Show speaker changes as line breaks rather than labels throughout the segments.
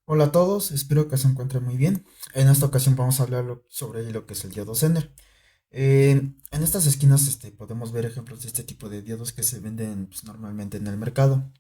Hola a todos, espero que se encuentren muy bien. En esta ocasión vamos a hablar sobre lo que es el diodo Zener. En estas esquinas podemos ver ejemplos de este tipo de diodos que se venden pues, normalmente en el mercado.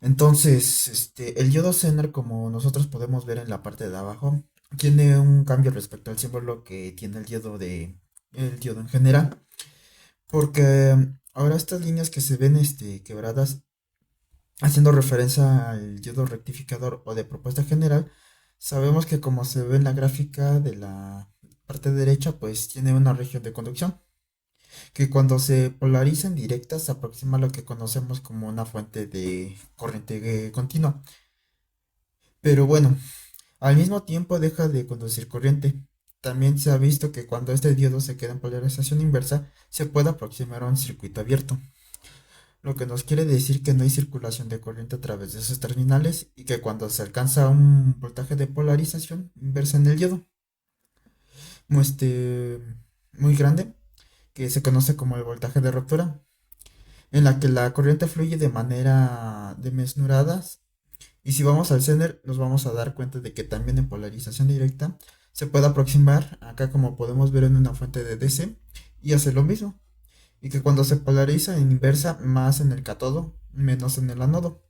Entonces, el diodo Zener, como nosotros podemos ver en la parte de abajo, tiene un cambio respecto al símbolo que tiene el diodo en general. Porque ahora estas líneas que se ven quebradas haciendo referencia al diodo rectificador o de propuesta general, sabemos que como se ve en la gráfica de la parte derecha, pues tiene una región de conducción, que cuando se polariza en directa se aproxima a lo que conocemos como una fuente de corriente continua. Pero bueno, al mismo tiempo deja de conducir corriente. También se ha visto que cuando este diodo se queda en polarización inversa, se puede aproximar a un circuito abierto, lo que nos quiere decir que no hay circulación de corriente a través de esos terminales y que cuando se alcanza un voltaje de polarización inversa en el diodo, mu- este, muy grande, que se conoce como el voltaje de ruptura, en la que la corriente fluye de manera desmesurada. Y si vamos al Zener, nos vamos a dar cuenta de que también en polarización directa se puede aproximar, acá como podemos ver en una fuente de DC, y hace lo mismo. Y que cuando se polariza en inversa, más en el cátodo, menos en el ánodo.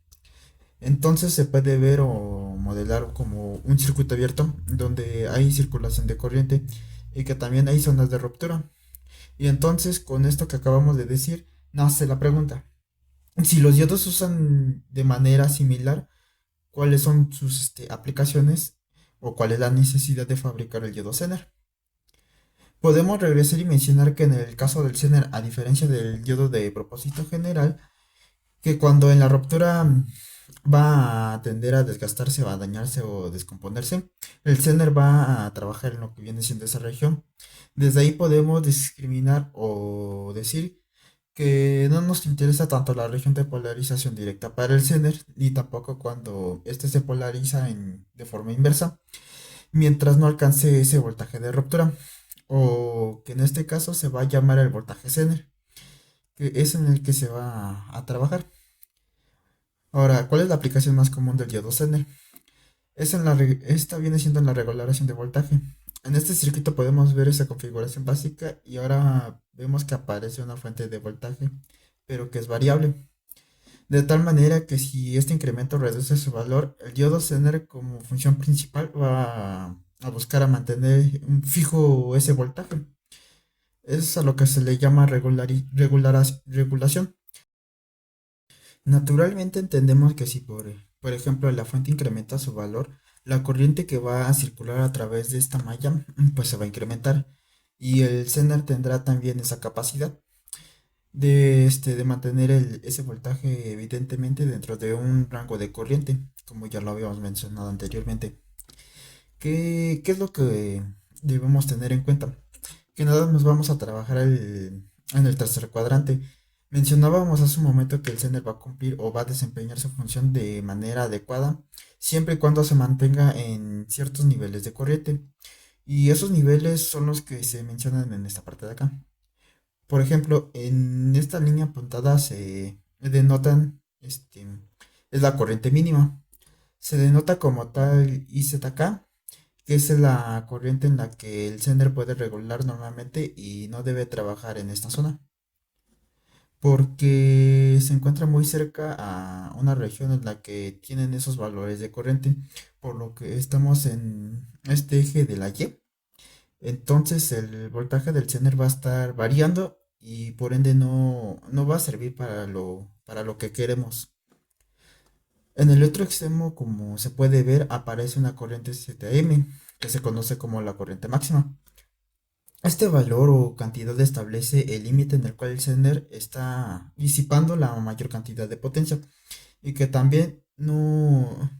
Entonces se puede ver o modelar como un circuito abierto donde hay circulación de corriente y que también hay zonas de ruptura. Y entonces con esto que acabamos de decir, nace la pregunta. Si los diodos se usan de manera similar, ¿cuáles son sus aplicaciones o cuál es la necesidad de fabricar el diodo Zener? Podemos regresar y mencionar que en el caso del Zener, a diferencia del diodo de propósito general, que cuando en la ruptura va a tender a desgastarse, va a dañarse o descomponerse, el Zener va a trabajar en lo que viene siendo esa región. Desde ahí podemos discriminar o decir que no nos interesa tanto la región de polarización directa para el Zener, ni tampoco cuando este se polariza de forma inversa, mientras no alcance ese voltaje de ruptura, o que en este caso se va a llamar el voltaje Zener, que es en el que se va a trabajar. Ahora, ¿cuál es la aplicación más común del diodo Zener? Esta viene siendo en la regulación de voltaje. En este circuito podemos ver esa configuración básica y ahora vemos que aparece una fuente de voltaje, pero que es variable. De tal manera que si este incremento reduce su valor, el diodo Zener como función principal va a buscar a mantener un fijo ese voltaje. Es a lo que se le llama regulación. Naturalmente entendemos que si por ejemplo la fuente incrementa su valor, la corriente que va a circular a través de esta malla pues se va a incrementar y el Zener tendrá también esa capacidad de mantener ese voltaje evidentemente dentro de un rango de corriente, como ya lo habíamos mencionado anteriormente. ¿Qué es lo que debemos tener en cuenta? Que nada más vamos a trabajar en el tercer cuadrante. Mencionábamos hace un momento que el Zener va a cumplir o va a desempeñar su función de manera adecuada siempre y cuando se mantenga en ciertos niveles de corriente. Y esos niveles son los que se mencionan en esta parte de acá. Por ejemplo, en esta línea apuntada se denotan, es la corriente mínima. Se denota como tal IZK, que es la corriente en la que el sender puede regular normalmente y no debe trabajar en esta zona, porque se encuentra muy cerca a una región en la que tienen esos valores de corriente, por lo que estamos en este eje de la Y. Entonces el voltaje del sender va a estar variando y por ende no va a servir para lo que queremos. En el otro extremo, como se puede ver, aparece una corriente ZM, que se conoce como la corriente máxima. Este valor o cantidad establece el límite en el cual el sender está disipando la mayor cantidad de potencia y que también no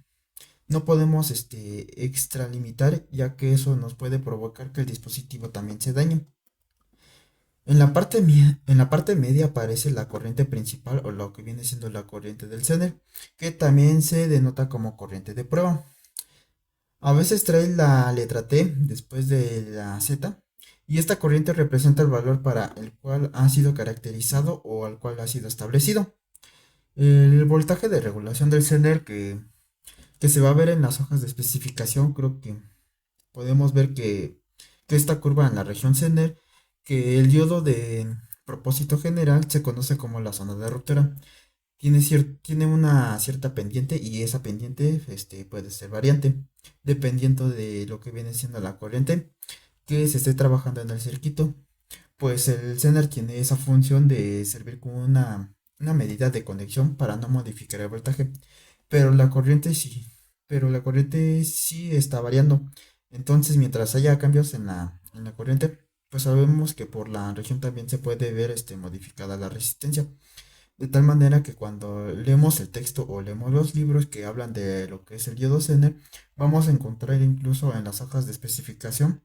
podemos extralimitar, ya que eso nos puede provocar que el dispositivo también se dañe. En la parte media aparece la corriente principal o lo que viene siendo la corriente del Zener, que también se denota como corriente de prueba. A veces trae la letra T después de la Z y esta corriente representa el valor para el cual ha sido caracterizado o al cual ha sido establecido. El voltaje de regulación del Zener que que se va a ver en las hojas de especificación. Creo que podemos ver que esta curva en la región Zener, que el diodo de propósito general se conoce como la zona de ruptura. Tiene una cierta pendiente y esa pendiente puede ser variante, dependiendo de lo que viene siendo la corriente que se esté trabajando en el circuito. Pues el Zener tiene esa función de servir como una medida de conexión para no modificar el voltaje, pero la corriente sí, pero la corriente sí está variando. Entonces, mientras haya cambios en la corriente, pues sabemos que por la región también se puede ver modificada la resistencia. De tal manera que cuando leemos el texto o leemos los libros que hablan de lo que es el diodo Zener, vamos a encontrar incluso en las hojas de especificación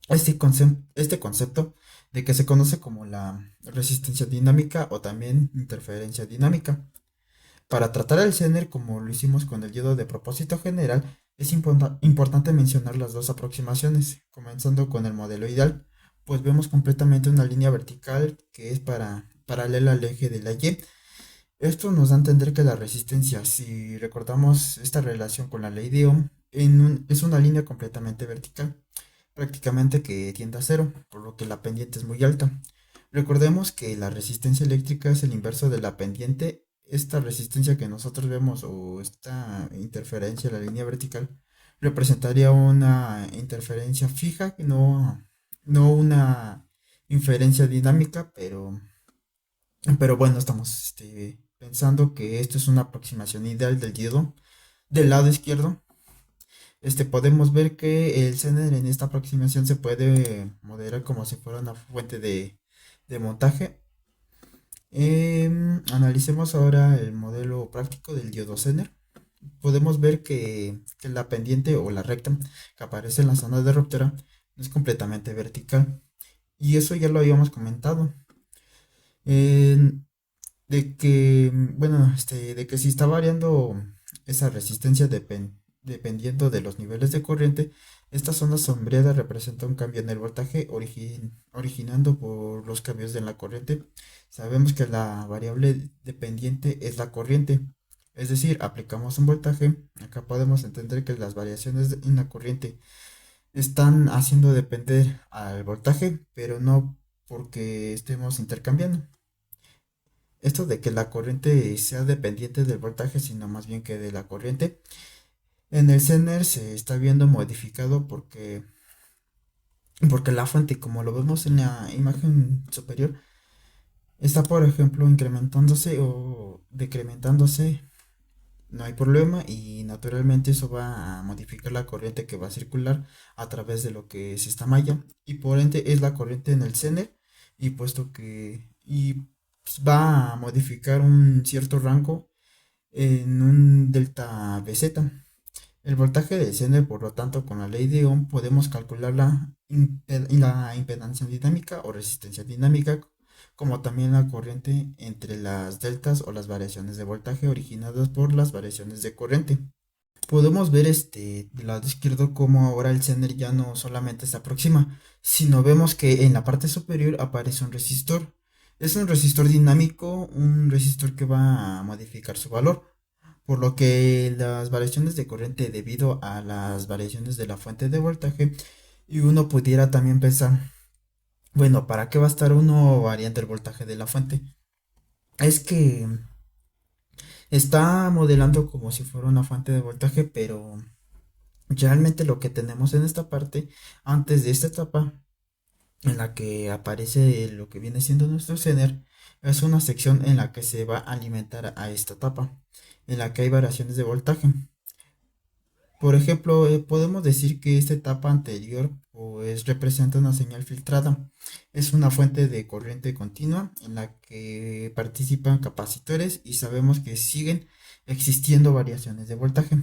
este concepto de que se conoce como la resistencia dinámica o también interferencia dinámica. Para tratar el Zener como lo hicimos con el diodo de propósito general, es importante mencionar las dos aproximaciones, comenzando con el modelo ideal, pues vemos completamente una línea vertical que es paralela al eje de la Y. Esto nos da a entender que la resistencia, si recordamos esta relación con la ley de Ohm, es una línea completamente vertical, prácticamente que tiende a cero, por lo que la pendiente es muy alta. Recordemos que la resistencia eléctrica es el inverso de la pendiente. Esta resistencia que nosotros vemos o esta interferencia en la línea vertical representaría una interferencia fija, no una inferencia dinámica, pero bueno, estamos pensando que esto es una aproximación ideal del diodo. Del lado izquierdo, podemos ver que el Zener en esta aproximación se puede modelar como si fuera una fuente de montaje. Analicemos ahora el modelo práctico del diodo Zener. Podemos ver que la pendiente o la recta que aparece en la zona de ruptura es completamente vertical. Y eso ya lo habíamos comentado. En- de que si está variando esa resistencia dependiendo de los niveles de corriente, esta zona sombreada representa un cambio en el voltaje originando por los cambios en la corriente. Sabemos que la variable dependiente es la corriente, es decir, aplicamos un voltaje. Acá podemos entender que las variaciones en la corriente están haciendo depender al voltaje, pero no porque estemos intercambiando. Esto de que la corriente sea dependiente del voltaje, sino más bien que de la corriente, en el Zener se está viendo modificado porque la fuente, como lo vemos en la imagen superior, está, por ejemplo, incrementándose o decrementándose. No hay problema y naturalmente eso va a modificar la corriente que va a circular a través de lo que es esta malla y por ende es la corriente en el Zener y puesto que pues, va a modificar un cierto rango en un delta BZ. El voltaje de Zener, por lo tanto, con la ley de Ohm podemos calcular la impedancia dinámica o resistencia dinámica, como también la corriente entre las deltas o las variaciones de voltaje originadas por las variaciones de corriente. Podemos ver del lado izquierdo como ahora el Zener ya no solamente se aproxima, sino vemos que en la parte superior aparece un resistor. Es un resistor dinámico, un resistor que va a modificar su valor, por lo que las variaciones de corriente debido a las variaciones de la fuente de voltaje, y uno pudiera también pensar, bueno, ¿para qué va a estar uno variando el voltaje de la fuente? Es que está modelando como si fuera una fuente de voltaje, pero realmente lo que tenemos en esta parte, antes de esta etapa, en la que aparece lo que viene siendo nuestro Zener, es una sección en la que se va a alimentar a esta etapa, en la que hay variaciones de voltaje. Por ejemplo, podemos decir que esta etapa anterior pues representa una señal filtrada. Es una fuente de corriente continua en la que participan capacitores y sabemos que siguen existiendo variaciones de voltaje.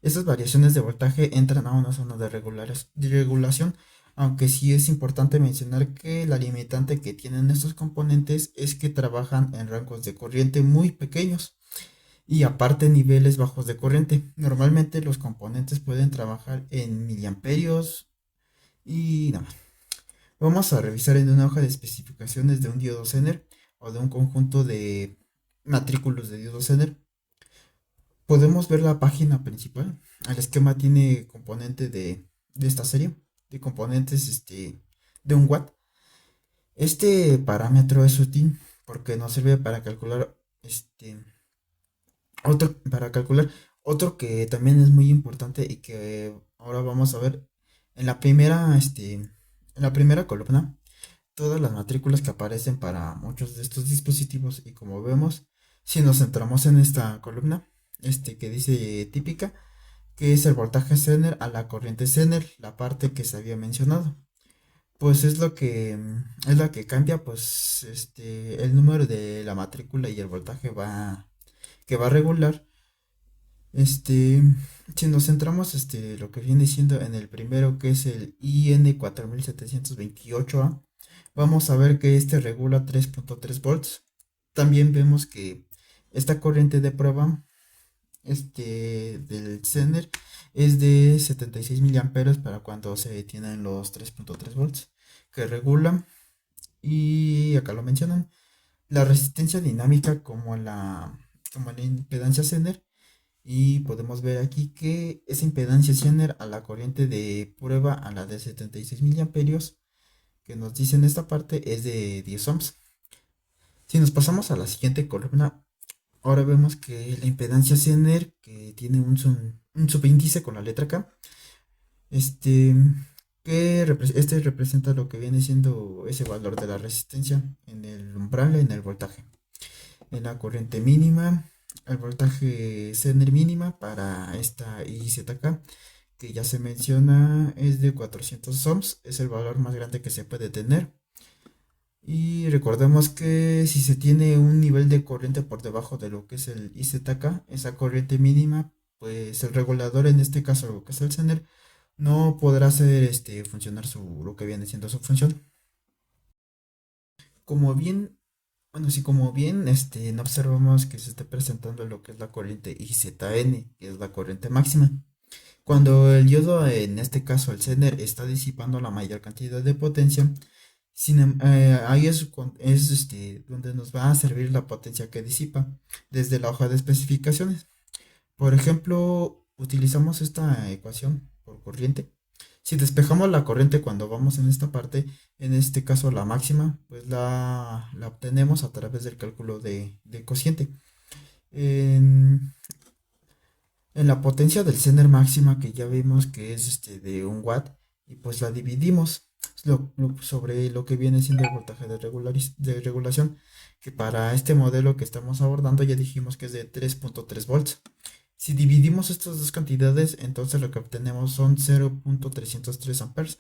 Estas variaciones de voltaje entran a una zona de regulación, aunque sí es importante mencionar que la limitante que tienen estos componentes es que trabajan en rangos de corriente muy pequeños y aparte niveles bajos de corriente. Normalmente los componentes pueden trabajar en miliamperios y nada más. Vamos a revisar en una hoja de especificaciones de un diodo Zener o de un conjunto de matrículos de diodo Zener. podemos ver la página principal. El esquema tiene componente de esta serie, de componentes de un watt. Este parámetro es útil porque nos sirve para calcular para calcular otro que también es muy importante y que ahora vamos a ver en la primera columna, todas las matrículas que aparecen para muchos de estos dispositivos. Y como vemos, si nos centramos en esta columna, que dice típica, que es el voltaje Zener a la corriente Zener, la parte que se había mencionado, pues es la que cambia, pues el número de la matrícula y el voltaje que va a regular. Este, si nos centramos, lo que viene siendo en el primero, que es el IN 4728A, vamos a ver que este regula 3.3 volts. También vemos que esta corriente de prueba, del Zener, es de 76 miliamperes para cuando se tienen los 3.3 volts que regulan. Y acá lo mencionan, la resistencia dinámica como la impedancia Zener. Y podemos ver aquí que esa impedancia Zener a la corriente de prueba, a la de 76 miliamperios, que nos dice en esta parte, es de 10 ohms. Si nos pasamos a la siguiente columna, ahora vemos que la impedancia Zener, que tiene un subíndice con la letra K, este, este representa lo que viene siendo ese valor de la resistencia en el umbral, en el voltaje. En la corriente mínima, el voltaje Zener mínima para esta IZK, que ya se menciona, es de 400 ohms, es el valor más grande que se puede tener. Y recordemos que si se tiene un nivel de corriente por debajo de lo que es el IZK, esa corriente mínima, pues el regulador, en este caso lo que es el Zener, no podrá hacer funcionar lo que viene siendo su función. Como bien, bueno, sí, como bien no observamos que se está presentando lo que es la corriente IZN, que es la corriente máxima. Cuando el yodo, en este caso el Zener, está disipando la mayor cantidad de potencia, ahí es donde nos va a servir la potencia que disipa desde la hoja de especificaciones. Por ejemplo, utilizamos esta ecuación por corriente. Si despejamos la corriente cuando vamos en esta parte, en este caso la máxima, pues la obtenemos a través del cálculo de cociente. En, en la potencia del Zener máxima, que ya vimos que es de 1 watt, y pues la dividimos sobre lo que viene siendo el voltaje de regulación, que para este modelo que estamos abordando ya dijimos que es de 3.3 volts. Si dividimos estas dos cantidades, entonces lo que obtenemos son 0.303 amperes.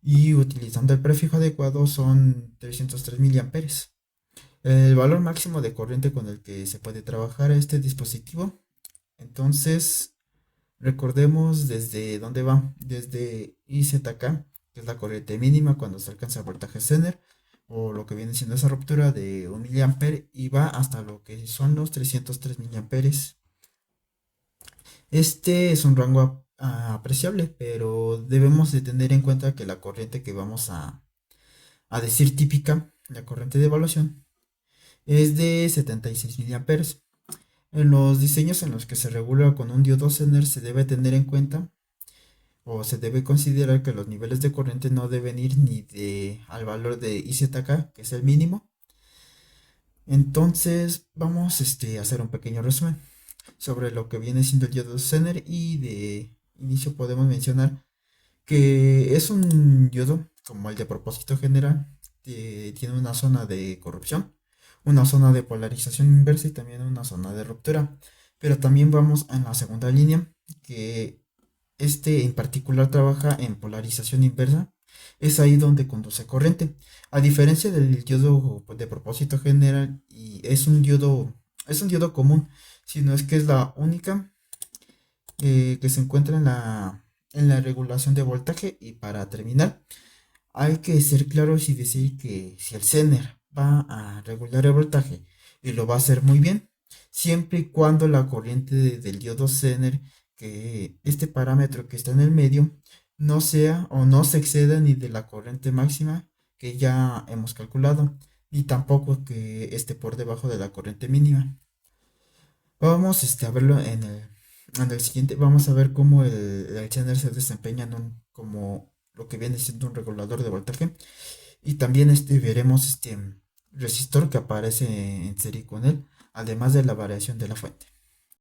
Y utilizando el prefijo adecuado son 303 miliamperes. El valor máximo de corriente con el que se puede trabajar este dispositivo. Entonces, recordemos desde dónde va. Desde IZK, que es la corriente mínima cuando se alcanza el voltaje Zener, o lo que viene siendo esa ruptura de 1 miliamper, y va hasta lo que son los 303 miliamperes. Este es un rango apreciable, pero debemos de tener en cuenta que la corriente que vamos a decir típica, la corriente de evaluación, es de 76 miliamperes. En los diseños en los que se regula con un diodo Zener se debe tener en cuenta o se debe considerar que los niveles de corriente no deben ir ni al valor de IZK, que es el mínimo. Entonces vamos a hacer un pequeño resumen sobre lo que viene siendo el diodo Zener. Y de inicio podemos mencionar que es un diodo como el de propósito general, tiene una zona de corrupción, una zona de polarización inversa y también una zona de ruptura. Pero también vamos en la segunda línea, que en particular trabaja en polarización inversa. Es ahí donde conduce corriente. A diferencia del diodo, pues, de propósito general, y es un diodo común, sino es que es la única que se encuentra en la regulación de voltaje. Y para terminar, hay que ser claros y decir que si el Zener va a regular el voltaje y lo va a hacer muy bien, siempre y cuando la corriente del diodo Zener, que este parámetro que está en el medio, no sea o no se exceda ni de la corriente máxima que ya hemos calculado, ni tampoco que esté por debajo de la corriente mínima. Vamos a verlo en el siguiente. Vamos a ver cómo el Zener se desempeña como lo que viene siendo un regulador de voltaje. Y también veremos resistor que aparece en serie con él, además de la variación de la fuente.